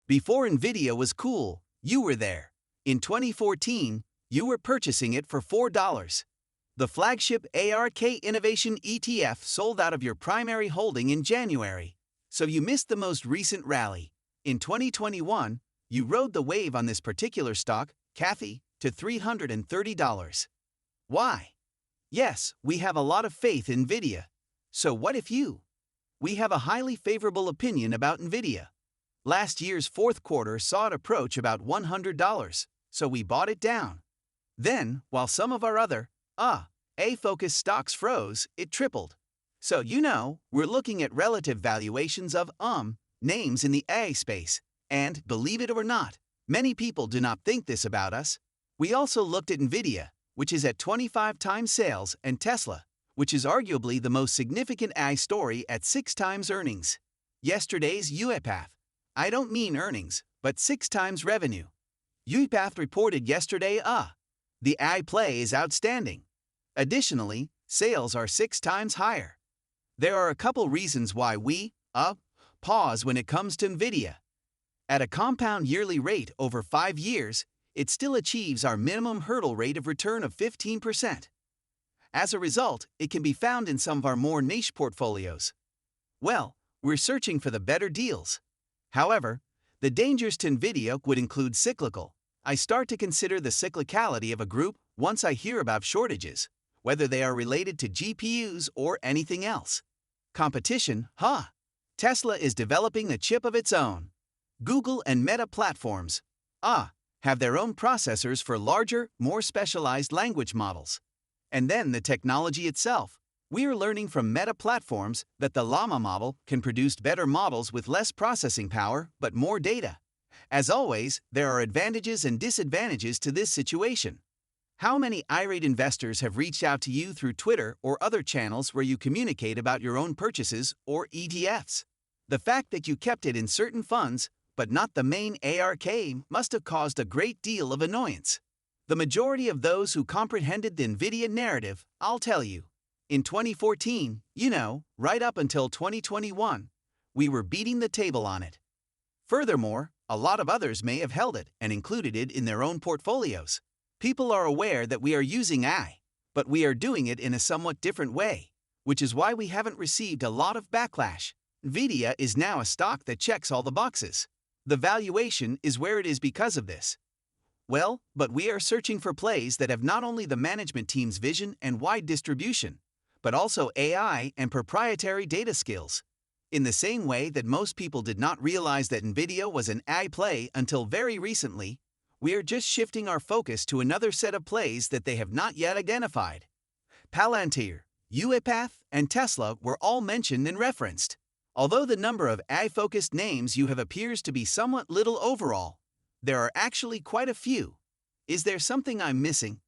Before Nvidia was cool, you were there. In 2014, you were purchasing it for $4. The flagship ARK Innovation ETF sold out of your primary holding in January, so you missed the most recent rally. In 2021, you rode the wave on this particular stock, Cathie, to $330. Why? Yes, we have a lot of faith in Nvidia. So what if you? We have a highly favorable opinion about Nvidia. Last year's fourth quarter saw it approach about $100, so we bought it down. Then, while some of our other, A-focused stocks froze, it tripled. So we're looking at relative valuations of, names in the A space. And, believe it or not, many people do not think this about us. We also looked at Nvidia, which is at 25 times sales, and Tesla, which is arguably the most significant AI story at 6 times earnings. Yesterday's UiPath. I don't mean earnings, but 6 times revenue. UiPath reported yesterday, the AI play is outstanding. Additionally, sales are 6 times higher. There are a couple reasons why we, pause when it comes to Nvidia. At a compound yearly rate over 5 years, it still achieves our minimum hurdle rate of return of 15%. As a result, it can be found in some of our more niche portfolios. Well, we're searching for the better deals. However, the dangers to Nvidia would include cyclical. I start to consider the cyclicality of a group once I hear about shortages, whether they are related to GPUs or anything else. Competition, Tesla is developing a chip of its own. Google and Meta platforms, have their own processors for larger, more specialized language models. And then the technology itself. We are learning from Meta platforms that the Llama model can produce better models with less processing power but more data. As always, there are advantages and disadvantages to this situation. How many irate investors have reached out to you through Twitter or other channels where you communicate about your own purchases or ETFs? The fact that you kept it in certain funds, but not the main ARK, must have caused a great deal of annoyance. The majority of those who comprehended the Nvidia narrative, I'll tell you. In 2014, right up until 2021, we were beating the table on it. Furthermore, a lot of others may have held it and included it in their own portfolios. People are aware that we are using AI, but we are doing it in a somewhat different way, which is why we haven't received a lot of backlash. Nvidia is now a stock that checks all the boxes. The valuation is where it is because of this. Well, but we are searching for plays that have not only the management team's vision and wide distribution, but also AI and proprietary data skills. In the same way that most people did not realize that Nvidia was an AI play until very recently, we are just shifting our focus to another set of plays that they have not yet identified. Palantir, UiPath, and Tesla were all mentioned and referenced. Although the number of AI-focused names you have appears to be somewhat little overall, there are actually quite a few. Is there something I'm missing?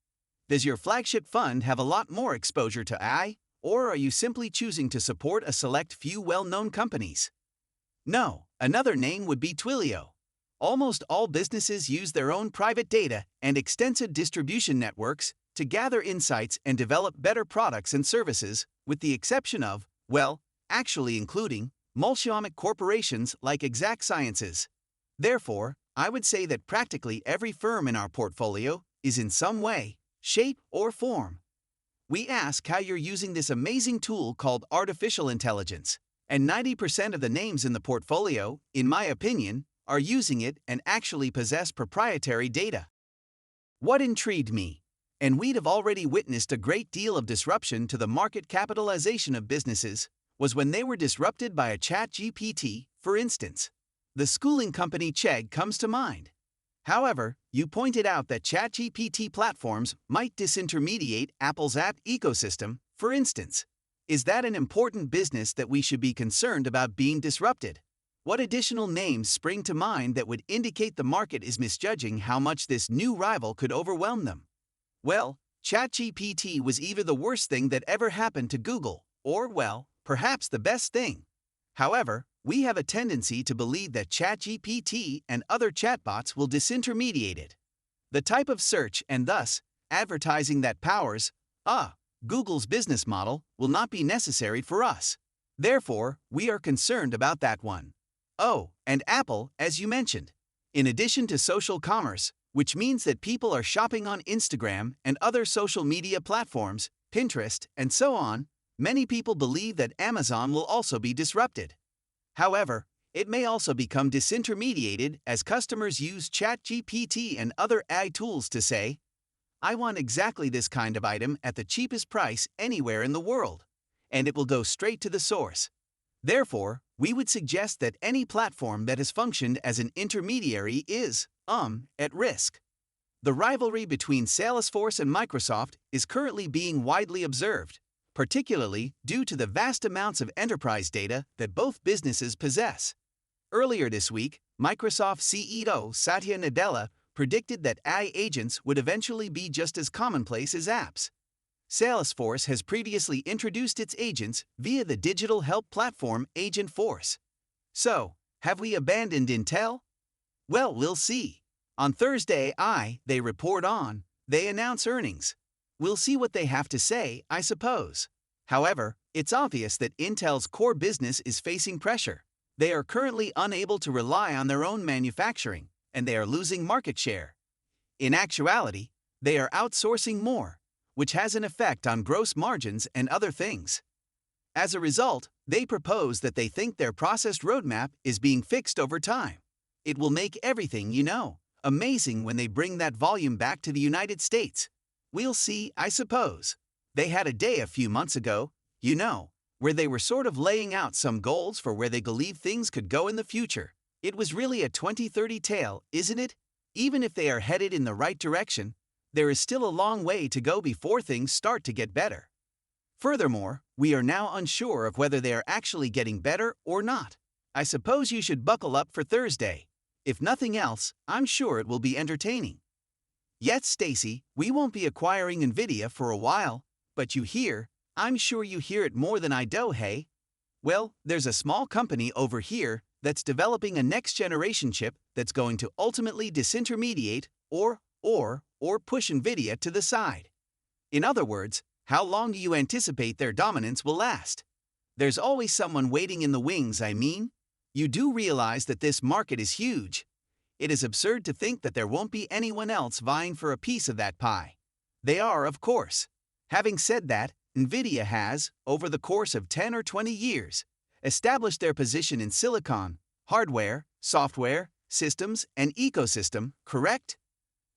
Does your flagship fund have a lot more exposure to AI, or are you simply choosing to support a select few well-known companies? No, another name would be Twilio. Almost all businesses use their own private data and extensive distribution networks to gather insights and develop better products and services, with the exception of, actually including, multiomic corporations like Exact Sciences. Therefore, I would say that practically every firm in our portfolio is in some way, shape, or form. We ask how you're using this amazing tool called artificial intelligence, and 90% of the names in the portfolio, in my opinion, are using it and actually possess proprietary data. What intrigued me, and we'd have already witnessed a great deal of disruption to the market capitalization of businesses, was when they were disrupted by a ChatGPT, for instance. The schooling company Chegg comes to mind. However, you pointed out that ChatGPT platforms might disintermediate Apple's app ecosystem, for instance. Is that an important business that we should be concerned about being disrupted? What additional names spring to mind that would indicate the market is misjudging how much this new rival could overwhelm them? Well, ChatGPT was either the worst thing that ever happened to Google, or, perhaps the best thing. However, we have a tendency to believe that ChatGPT and other chatbots will disintermediate it. The type of search and thus, advertising that powers, Google's business model will not be necessary for us. Therefore, we are concerned about that one. Oh, and Apple, as you mentioned. In addition to social commerce, which means that people are shopping on Instagram and other social media platforms, Pinterest, and so on, many people believe that Amazon will also be disrupted. However, it may also become disintermediated as customers use ChatGPT and other AI tools to say, I want exactly this kind of item at the cheapest price anywhere in the world, and it will go straight to the source. Therefore, we would suggest that any platform that has functioned as an intermediary is, at risk. The rivalry between Salesforce and Microsoft is currently being widely observed, particularly due to the vast amounts of enterprise data that both businesses possess. Earlier this week, Microsoft CEO Satya Nadella predicted that AI agents would eventually be just as commonplace as apps. Salesforce has previously introduced its agents via the digital help platform Agentforce. So, have we abandoned Intel? Well, we'll see. On Thursday, they report on, they announce earnings. We'll see what they have to say, I suppose. However, it's obvious that Intel's core business is facing pressure. They are currently unable to rely on their own manufacturing, and they are losing market share. In actuality, they are outsourcing more, which has an effect on gross margins and other things. As a result, they propose that they think their process roadmap is being fixed over time. It will make everything, amazing when they bring that volume back to the United States. We'll see, I suppose. They had a day a few months ago, where they were sort of laying out some goals for where they believe things could go in the future. It was really a 2030 tale, isn't it? Even if they are headed in the right direction, there is still a long way to go before things start to get better. Furthermore, we are now unsure of whether they are actually getting better or not. I suppose you should buckle up for Thursday. If nothing else, I'm sure it will be entertaining. Yet, Stacy, we won't be acquiring Nvidia for a while, but I'm sure you hear it more than I do, hey? Well, there's a small company over here that's developing a next-generation chip that's going to ultimately disintermediate or push Nvidia to the side. In other words, how long do you anticipate their dominance will last? There's always someone waiting in the wings, I mean. You do realize that this market is huge. It is absurd to think that there won't be anyone else vying for a piece of that pie. They are, of course. Having said that, Nvidia has, over the course of 10 or 20 years, established their position in silicon, hardware, software, systems, and ecosystem, correct?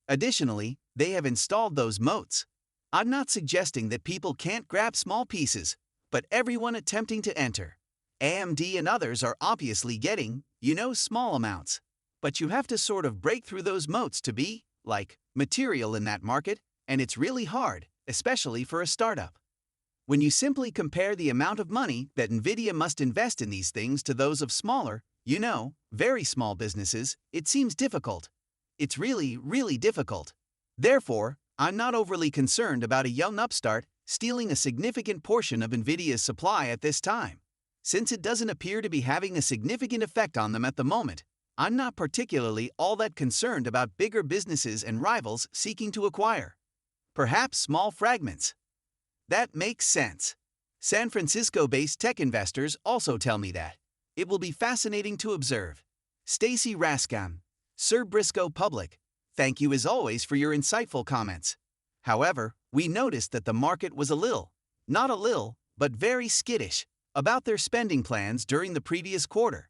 Additionally, they have installed those moats. I'm not suggesting that people can't grab small pieces, but everyone attempting to enter. AMD and others are obviously getting, small amounts. But you have to sort of break through those moats to be, material in that market, and it's really hard, especially for a startup. When you simply compare the amount of money that Nvidia must invest in these things to those of smaller, very small businesses, it seems difficult. It's really, really difficult. Therefore, I'm not overly concerned about a young upstart stealing a significant portion of Nvidia's supply at this time. Since it doesn't appear to be having a significant effect on them at the moment, I'm not particularly all that concerned about bigger businesses and rivals seeking to acquire. Perhaps small fragments. That makes sense. San Francisco-based tech investors also tell me that. It will be fascinating to observe. Stacy Raskin, Sir Briscoe Public, thank you as always for your insightful comments. However, we noticed that the market was not a little, but very skittish about their spending plans during the previous quarter.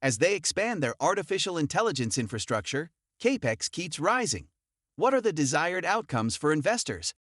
As they expand their artificial intelligence infrastructure, CapEx keeps rising. What are the desired outcomes for investors?